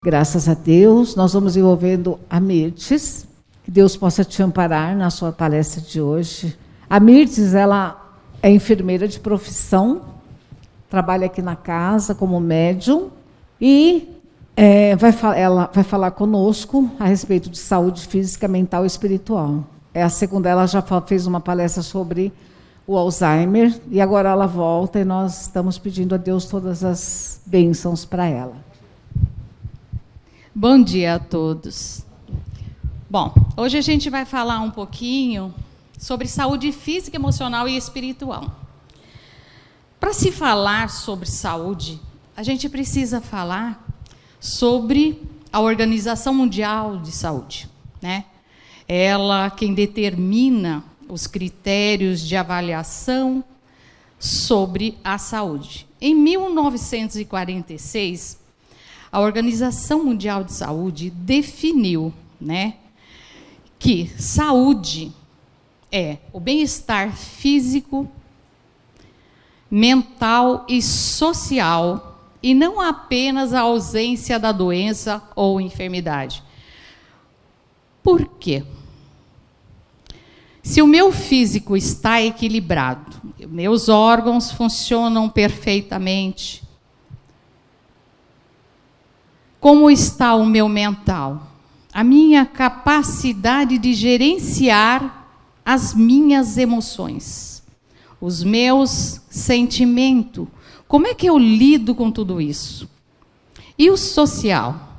Graças a Deus, nós vamos envolvendo a Mirtes, que Deus possa te amparar na sua palestra de hoje. A Mirtes, ela é enfermeira de profissão, trabalha aqui na casa como médium e ela vai falar conosco a respeito de saúde física, mental e espiritual. A segunda, ela já fez uma palestra sobre o Alzheimer e agora ela volta e nós estamos pedindo a Deus todas as bênçãos para ela. Bom dia a todos. Bom, hoje a gente vai falar um pouquinho sobre saúde física, emocional e espiritual. Para se falar sobre saúde, a gente precisa falar sobre a Organização Mundial de Saúde, né? Ela quem determina os critérios de avaliação sobre a saúde. Em 1946, a Organização Mundial de Saúde definiu, né, que saúde é o bem-estar físico, mental e social, e não apenas a ausência da doença ou enfermidade. Por quê? Se o meu físico está equilibrado, meus órgãos funcionam perfeitamente, como está o meu mental? A minha capacidade de gerenciar as minhas emoções, os meus sentimentos. Como é que eu lido com tudo isso? E o social,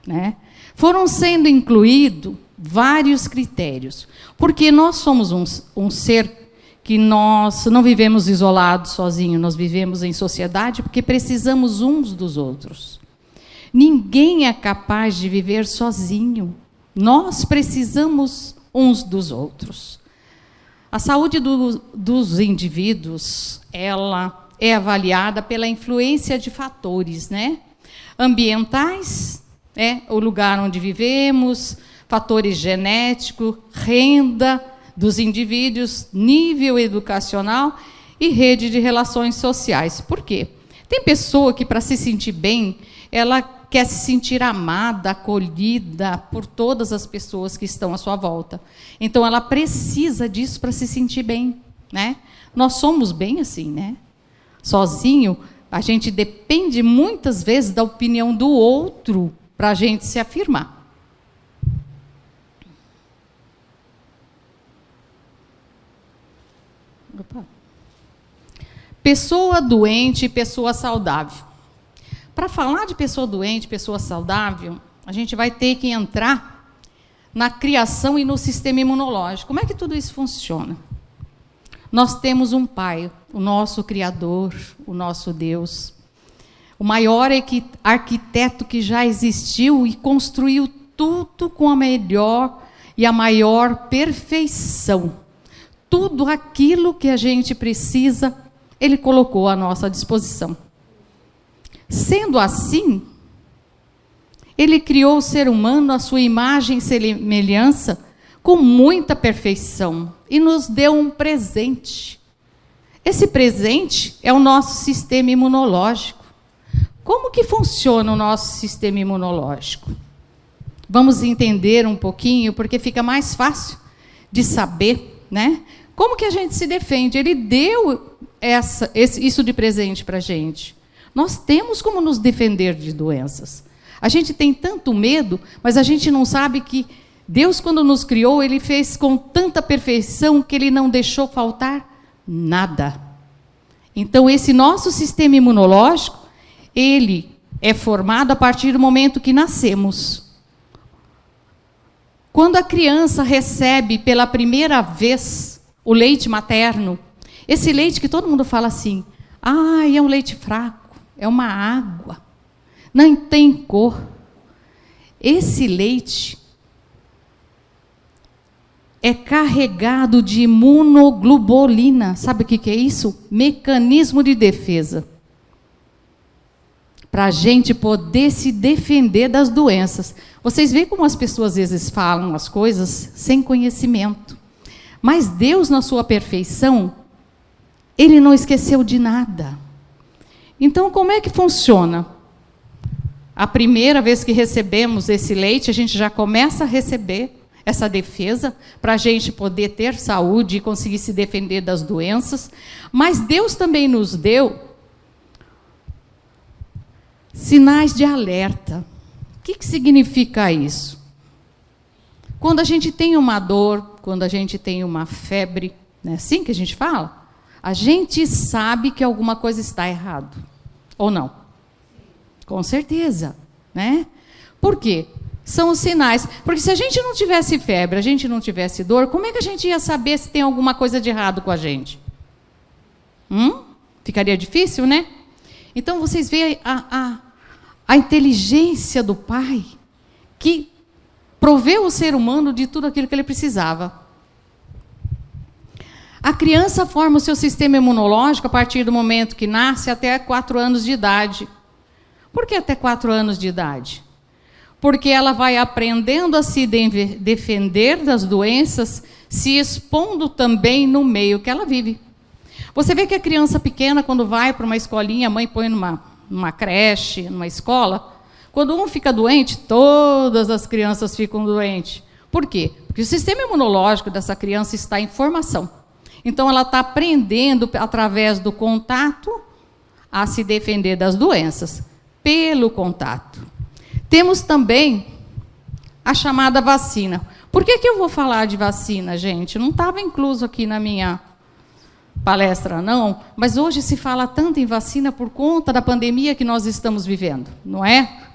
né? Foram sendo incluídos vários critérios, porque nós somos um ser que nós não vivemos isolados, sozinhos, nós vivemos em sociedade porque precisamos uns dos outros. Ninguém é capaz de viver sozinho. Nós precisamos uns dos outros. A saúde dos indivíduos, ela é avaliada pela influência de fatores, né? Ambientais, o lugar onde vivemos, fatores genéticos, renda dos indivíduos, nível educacional e rede de relações sociais. Por quê? Tem pessoa que, para se sentir bem, ela quer se sentir amada, acolhida por todas as pessoas que estão à sua volta. Então, ela precisa disso para se sentir bem, né? Nós somos bem assim, né? Sozinho, a gente depende muitas vezes da opinião do outro para a gente se afirmar. Opa. Pessoa doente e pessoa saudável. Para falar de pessoa doente, pessoa saudável, a gente vai ter que entrar na criação e no sistema imunológico. Como é que tudo isso funciona? Nós temos um Pai, o nosso Criador, o nosso Deus, o maior arquiteto que já existiu e construiu tudo com a melhor e a maior perfeição. Tudo aquilo que a gente precisa, Ele colocou à nossa disposição. Sendo assim, Ele criou o ser humano à sua imagem e semelhança com muita perfeição e nos deu um presente. Esse presente é o nosso sistema imunológico. Como que funciona o nosso sistema imunológico? Vamos entender um pouquinho, porque fica mais fácil de saber, né? Como que a gente se defende? Ele deu isso de presente para a gente. Nós temos como nos defender de doenças. A gente tem tanto medo, mas a gente não sabe que Deus, quando nos criou, Ele fez com tanta perfeição que Ele não deixou faltar nada. Então, esse nosso sistema imunológico, ele é formado a partir do momento que nascemos. Quando a criança recebe pela primeira vez o leite materno, esse leite que todo mundo fala assim, é um leite fraco. É uma água, não tem cor. Esse leite é carregado de imunoglobulina. Sabe o que é isso? Mecanismo de defesa. Para a gente poder se defender das doenças. Vocês veem como as pessoas às vezes falam as coisas sem conhecimento. Mas Deus, na sua perfeição, Ele não esqueceu de nada. Então, como é que funciona? A primeira vez que recebemos esse leite, a gente já começa a receber essa defesa para a gente poder ter saúde e conseguir se defender das doenças. Mas Deus também nos deu sinais de alerta. O que significa isso? Quando a gente tem uma dor, quando a gente tem uma febre, não é assim que a gente fala? A gente sabe que alguma coisa está errado. Ou não? Com certeza, né? Por quê? São os sinais. Porque se a gente não tivesse febre, a gente não tivesse dor, como é que a gente ia saber se tem alguma coisa de errado com a gente? Ficaria difícil, né? Então, vocês veem a inteligência do Pai, que proveu o ser humano de tudo aquilo que ele precisava. A criança forma o seu sistema imunológico a partir do momento que nasce até 4 anos de idade. Por que até 4 anos de idade? Porque ela vai aprendendo a se defender das doenças, se expondo também no meio que ela vive. Você vê que a criança pequena, quando vai para uma escolinha, a mãe põe numa creche, numa escola, quando um fica doente, todas as crianças ficam doentes. Por quê? Porque o sistema imunológico dessa criança está em formação. Então, ela está aprendendo, através do contato, a se defender das doenças, pelo contato. Temos também a chamada vacina. Por que eu vou falar de vacina, gente? Não estava incluso aqui na minha palestra, não, mas hoje se fala tanto em vacina por conta da pandemia que nós estamos vivendo, não é?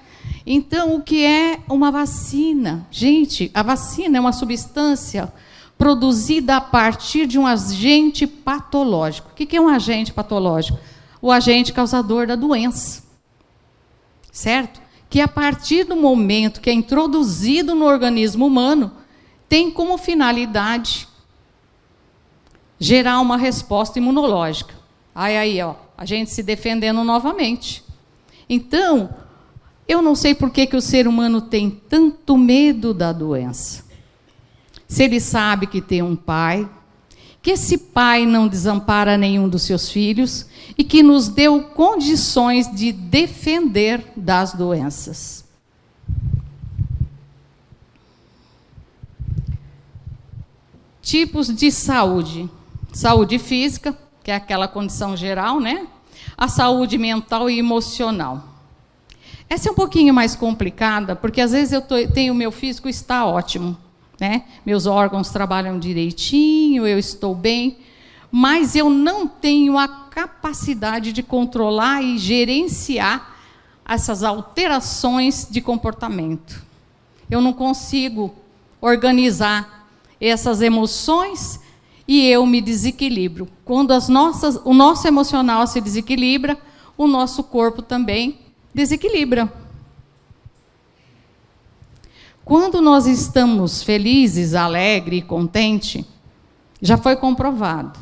Então, o que é uma vacina? Gente, a vacina é uma substância produzida a partir de um agente patológico. O que é um agente patológico? O agente causador da doença. Certo? Que a partir do momento que é introduzido no organismo humano, tem como finalidade gerar uma resposta imunológica. Aí, ó, a gente se defendendo novamente. Então, eu não sei por que o ser humano tem tanto medo da doença. Se ele sabe que tem um pai, que esse pai não desampara nenhum dos seus filhos e que nos deu condições de defender das doenças. Tipos de saúde. Saúde física, que é aquela condição geral, né? A saúde mental e emocional. Essa é um pouquinho mais complicada, porque às vezes tenho o meu físico está ótimo, né? Meus órgãos trabalham direitinho, eu estou bem, mas eu não tenho a capacidade de controlar e gerenciar essas alterações de comportamento. Eu não consigo organizar essas emoções e eu me desequilibro. Quando o nosso emocional se desequilibra, o nosso corpo também desequilibra. Quando nós estamos felizes, alegres e contentes, já foi comprovado.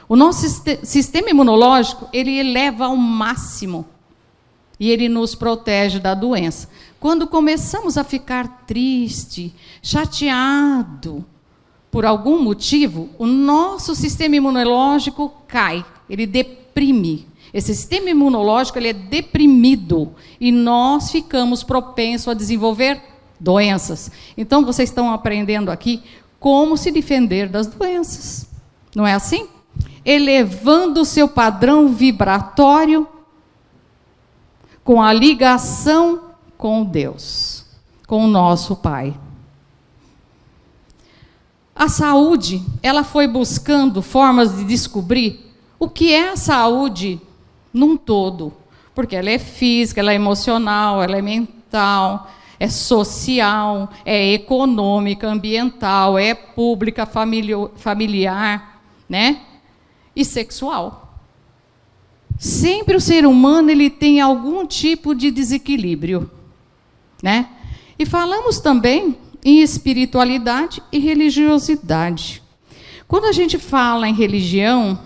O nosso sistema imunológico, ele eleva ao máximo e ele nos protege da doença. Quando começamos a ficar triste, chateado, por algum motivo, o nosso sistema imunológico cai, ele deprime. Esse sistema imunológico ele é deprimido e nós ficamos propensos a desenvolver doenças. Então, vocês estão aprendendo aqui como se defender das doenças. Não é assim? Elevando o seu padrão vibratório com a ligação com Deus, com o nosso Pai. A saúde, ela foi buscando formas de descobrir o que é a saúde num todo. Porque ela é física, ela é emocional, ela é mental, é social, é econômica, ambiental, é pública, familiar, né? E sexual. Sempre o ser humano ele tem algum tipo de desequilíbrio, né? E falamos também em espiritualidade e religiosidade. Quando a gente fala em religião,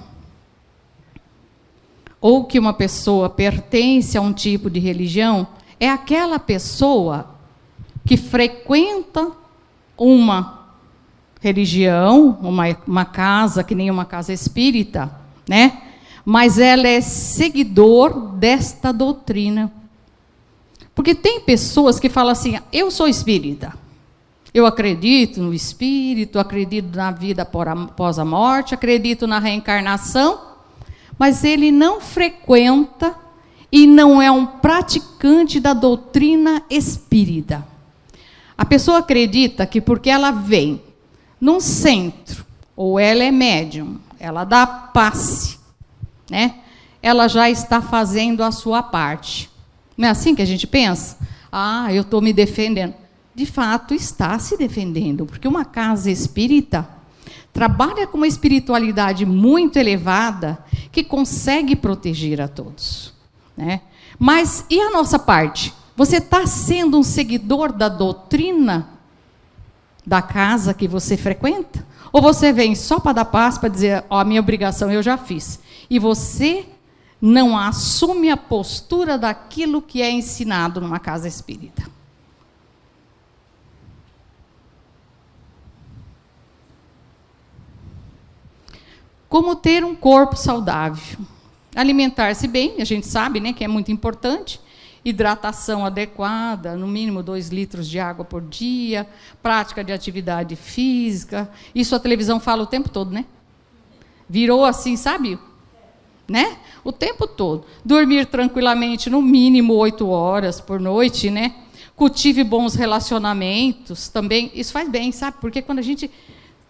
ou que uma pessoa pertence a um tipo de religião, é aquela pessoa que frequenta uma religião, uma casa, que nem uma casa espírita, né? Mas ela é seguidor desta doutrina. Porque tem pessoas que falam assim, eu sou espírita. Eu acredito no espírito, acredito na vida após a morte, acredito na reencarnação, mas ele não frequenta e não é um praticante da doutrina espírita. A pessoa acredita que porque ela vem num centro, ou ela é médium, ela dá passe, né? Ela já está fazendo a sua parte. Não é assim que a gente pensa? Ah, eu estou me defendendo. De fato, está se defendendo, porque uma casa espírita trabalha com uma espiritualidade muito elevada que consegue proteger a todos, né? Mas e a nossa parte? Você está sendo um seguidor da doutrina da casa que você frequenta? Ou você vem só para dar paz, para dizer, ó, a minha obrigação eu já fiz, e você não assume a postura daquilo que é ensinado numa casa espírita? Como ter um corpo saudável? Alimentar-se bem, a gente sabe, né, que é muito importante. Hidratação adequada, no mínimo 2 litros de água por dia, prática de atividade física. Isso a televisão fala o tempo todo, né? Virou assim, sabe? Né? O tempo todo. Dormir tranquilamente, no mínimo 8 horas por noite, né? Cultive bons relacionamentos também. Isso faz bem, sabe? Porque quando a gente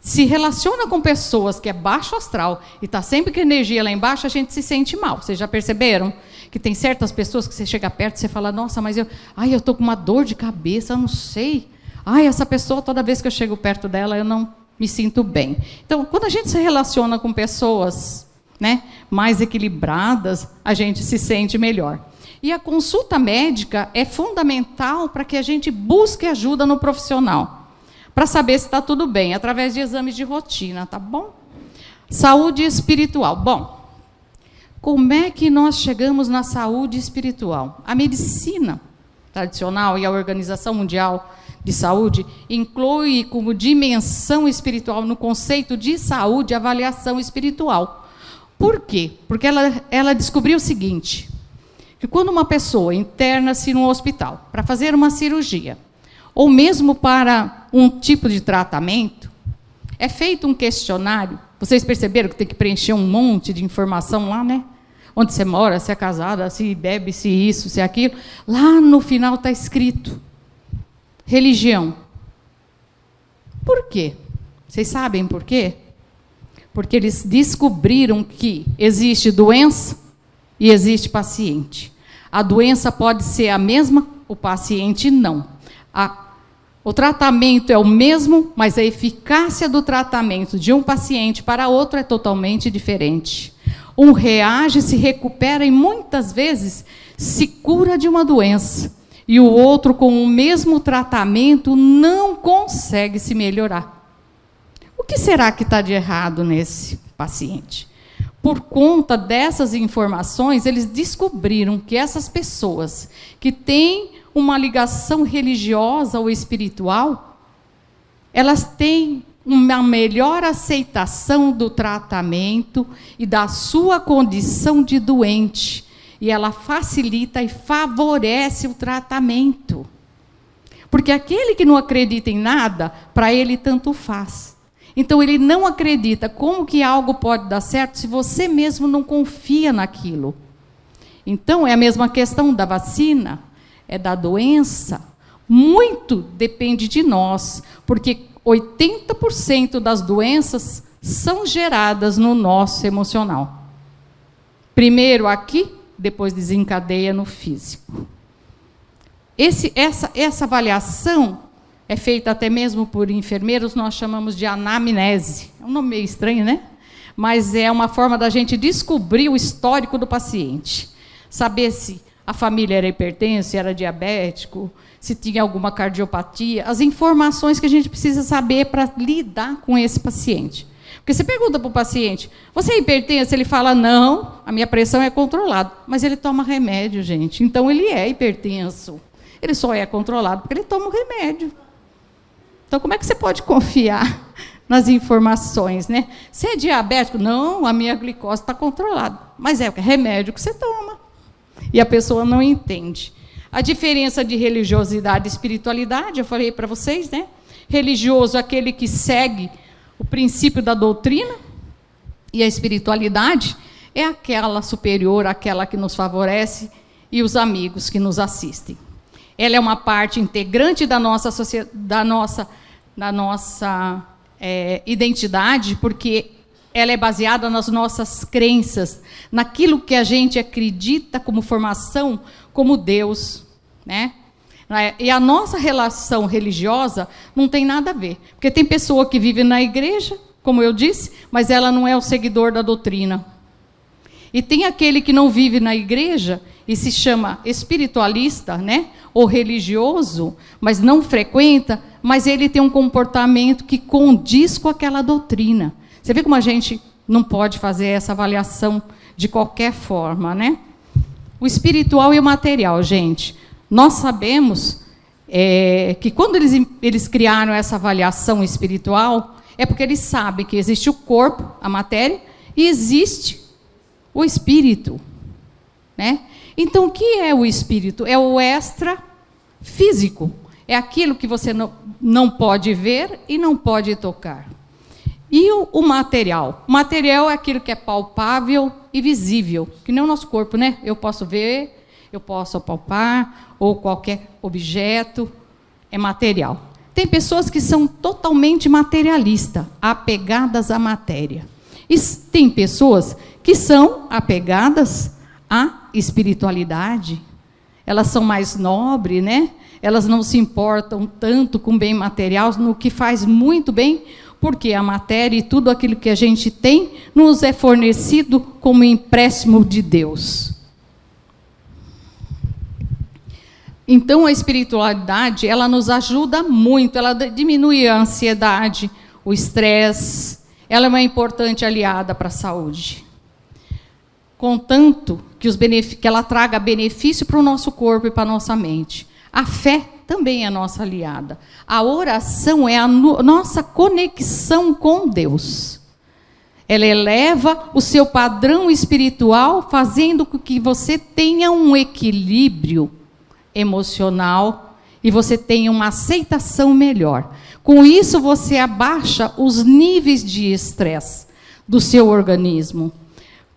se relaciona com pessoas que é baixo astral e está sempre com energia lá embaixo, a gente se sente mal. Vocês já perceberam? Que tem certas pessoas que você chega perto e você fala, nossa, mas eu estou com uma dor de cabeça, eu não sei. Essa pessoa, toda vez que eu chego perto dela, eu não me sinto bem. Então, quando a gente se relaciona com pessoas, né, mais equilibradas, a gente se sente melhor. E a consulta médica é fundamental para que a gente busque ajuda no profissional, para saber se está tudo bem, através de exames de rotina, tá bom? Saúde espiritual. Bom, como é que nós chegamos na saúde espiritual? A medicina tradicional e a Organização Mundial de Saúde inclui como dimensão espiritual no conceito de saúde a avaliação espiritual. Por quê? Porque ela descobriu o seguinte, que quando uma pessoa interna-se num hospital para fazer uma cirurgia, ou mesmo para um tipo de tratamento, é feito um questionário. Vocês perceberam que tem que preencher um monte de informação lá, né? Onde você mora, se é casada, se bebe, se isso, se aquilo. Lá no final está escrito religião. Por quê? Vocês sabem por quê? Porque eles descobriram que existe doença e existe paciente. A doença pode ser a mesma, o paciente não. O tratamento é o mesmo, mas a eficácia do tratamento de um paciente para outro é totalmente diferente. Um reage, se recupera e muitas vezes se cura de uma doença. E o outro, com o mesmo tratamento, não consegue se melhorar. O que será que está de errado nesse paciente? Por conta dessas informações, eles descobriram que essas pessoas que têm uma ligação religiosa ou espiritual, elas têm uma melhor aceitação do tratamento e da sua condição de doente. E ela facilita e favorece o tratamento. Porque aquele que não acredita em nada, para ele tanto faz. Então, ele não acredita. Como que algo pode dar certo se você mesmo não confia naquilo? Então, é a mesma questão da vacina, é da doença. Muito depende de nós, porque 80% das doenças são geradas no nosso emocional. Primeiro aqui, depois desencadeia no físico. Essa avaliação é feita até mesmo por enfermeiros, nós chamamos de anamnese. É um nome meio estranho, né? Mas é uma forma da gente descobrir o histórico do paciente. Saber se a família era hipertensa, se era diabético, se tinha alguma cardiopatia. As informações que a gente precisa saber para lidar com esse paciente. Porque você pergunta para o paciente, você é hipertenso? Ele fala, não, a minha pressão é controlada. Mas ele toma remédio, gente. Então, ele é hipertenso. Ele só é controlado porque ele toma o remédio. Então, como é que você pode confiar nas informações, né? Você é diabético? Não, a minha glicose está controlada. Mas é o remédio que você toma. E a pessoa não entende. A diferença de religiosidade e espiritualidade, eu falei para vocês, né? Religioso é aquele que segue o princípio da doutrina, e a espiritualidade é aquela superior, aquela que nos favorece, e os amigos que nos assistem. Ela é uma parte integrante da nossa identidade, porque ela é baseada nas nossas crenças, naquilo que a gente acredita como formação, como Deus, né? E a nossa relação religiosa não tem nada a ver, porque tem pessoa que vive na igreja, como eu disse, mas ela não é o seguidor da doutrina. E tem aquele que não vive na igreja e se chama espiritualista, né? Ou religioso, mas não frequenta, mas ele tem um comportamento que condiz com aquela doutrina. Você vê como a gente não pode fazer essa avaliação de qualquer forma, né? O espiritual e o material, gente. Nós sabemos que quando eles criaram essa avaliação espiritual, é porque eles sabem que existe o corpo, a matéria, e existe o espírito, né? Então, o que é o espírito? É o extrafísico. É aquilo que você não pode ver e não pode tocar. E o material? O material é aquilo que é palpável e visível, que nem o nosso corpo, né? Eu posso ver, eu posso palpar, ou qualquer objeto é material. Tem pessoas que são totalmente materialistas, apegadas à matéria. E tem pessoas que são apegadas à espiritualidade. Elas são mais nobres, né? Elas não se importam tanto com o bem material, no que faz muito bem, porque a matéria e tudo aquilo que a gente tem nos é fornecido como empréstimo de Deus. Então, a espiritualidade, ela nos ajuda muito, ela diminui a ansiedade, o estresse, ela é uma importante aliada para a saúde. Contanto que ela traga benefício para o nosso corpo e para a nossa mente. A fé também é nossa aliada. A oração é a nossa conexão com Deus. Ela eleva o seu padrão espiritual, fazendo com que você tenha um equilíbrio emocional e você tenha uma aceitação melhor. Com isso, você abaixa os níveis de estresse do seu organismo,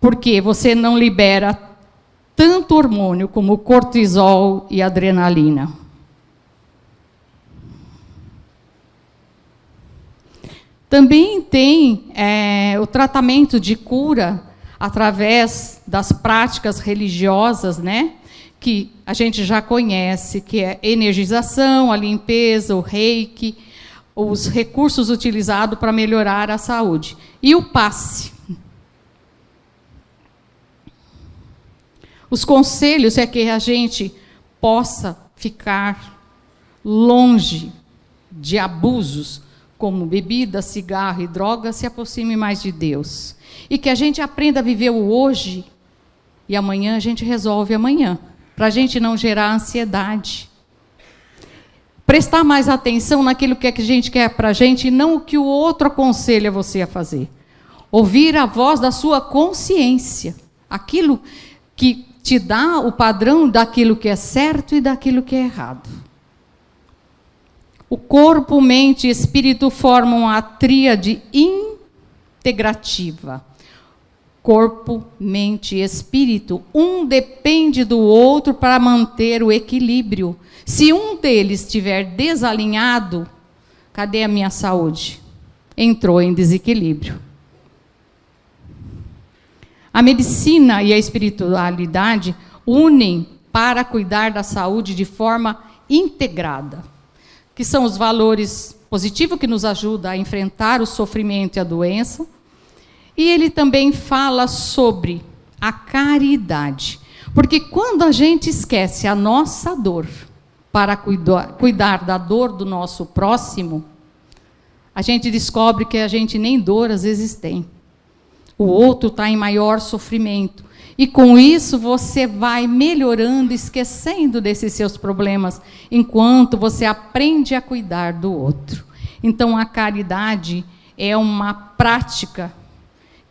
porque você não libera tanto hormônio como cortisol e adrenalina. Também tem o tratamento de cura através das práticas religiosas, né? Que a gente já conhece, que é a energização, a limpeza, o reiki, os recursos utilizados para melhorar a saúde. E o passe. Os conselhos é que a gente possa ficar longe de abusos, como bebida, cigarro e droga, se aproxime mais de Deus. E que a gente aprenda a viver o hoje, e amanhã a gente resolve amanhã, para a gente não gerar ansiedade. Prestar mais atenção naquilo que a gente quer para a gente, e não o que o outro aconselha você a fazer. Ouvir a voz da sua consciência, aquilo que te dá o padrão daquilo que é certo e daquilo que é errado. O corpo, mente e espírito formam a tríade integrativa. Corpo, mente e espírito, um depende do outro para manter o equilíbrio. Se um deles estiver desalinhado, cadê a minha saúde? Entrou em desequilíbrio. A medicina e a espiritualidade unem para cuidar da saúde de forma integrada, que são os valores positivos que nos ajudam a enfrentar o sofrimento e a doença. E ele também fala sobre a caridade, porque quando a gente esquece a nossa dor para cuidar da dor do nosso próximo, a gente descobre que a gente nem dor às vezes tem. O outro está em maior sofrimento. E com isso você vai melhorando, esquecendo desses seus problemas, enquanto você aprende a cuidar do outro. Então a caridade é uma prática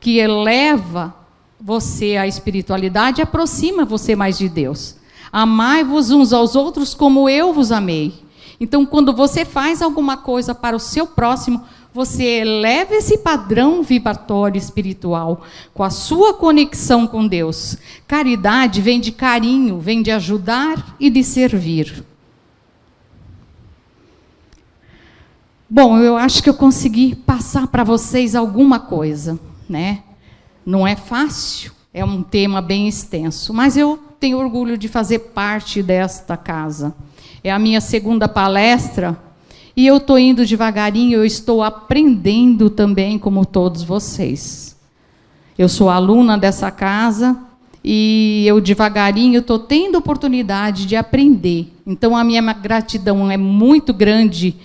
que eleva você à espiritualidade e aproxima você mais de Deus. Amai-vos uns aos outros como eu vos amei. Então, quando você faz alguma coisa para o seu próximo, você eleva esse padrão vibratório espiritual com a sua conexão com Deus. Caridade vem de carinho, vem de ajudar e de servir. Bom, eu acho que eu consegui passar para vocês alguma coisa, né? Não é fácil, é um tema bem extenso, mas eu tenho orgulho de fazer parte desta casa. É a minha segunda palestra e eu estou indo devagarinho, eu estou aprendendo também como todos vocês. Eu sou aluna dessa casa e eu devagarinho estou tendo oportunidade de aprender. Então a minha gratidão é muito grande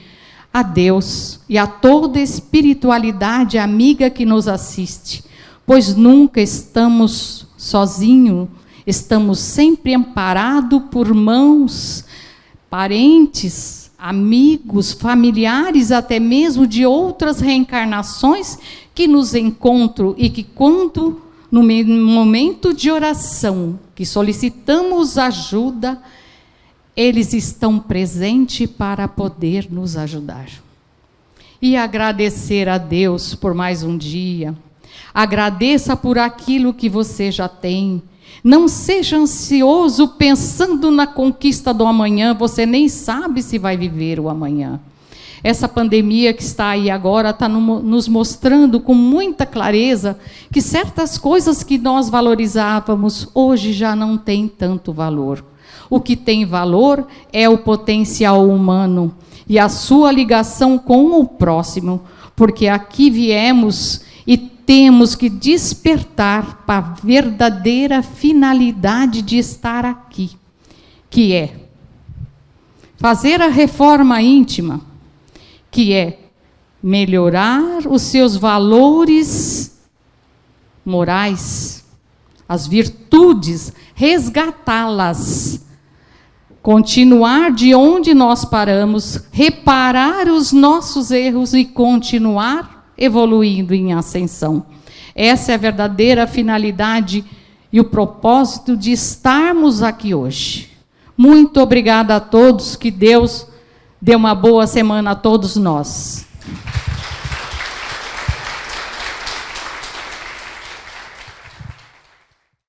a Deus e a toda a espiritualidade amiga que nos assiste, pois nunca estamos sozinhos, estamos sempre amparados por mãos, parentes, amigos, familiares, até mesmo de outras reencarnações que nos encontram e que quando no momento de oração, que solicitamos ajuda, eles estão presentes para poder nos ajudar. E agradecer a Deus por mais um dia. Agradeça por aquilo que você já tem. Não seja ansioso pensando na conquista do amanhã, você nem sabe se vai viver o amanhã. Essa pandemia que está aí agora está nos mostrando com muita clareza que certas coisas que nós valorizávamos hoje já não têm tanto valor. O que tem valor é o potencial humano e a sua ligação com o próximo, porque aqui viemos e temos que despertar para a verdadeira finalidade de estar aqui, que é fazer a reforma íntima, que é melhorar os seus valores morais, as virtudes, resgatá-las, continuar de onde nós paramos, reparar os nossos erros e continuar evoluindo em ascensão. Essa é a verdadeira finalidade e o propósito de estarmos aqui hoje. Muito obrigada a todos, que Deus dê uma boa semana a todos nós.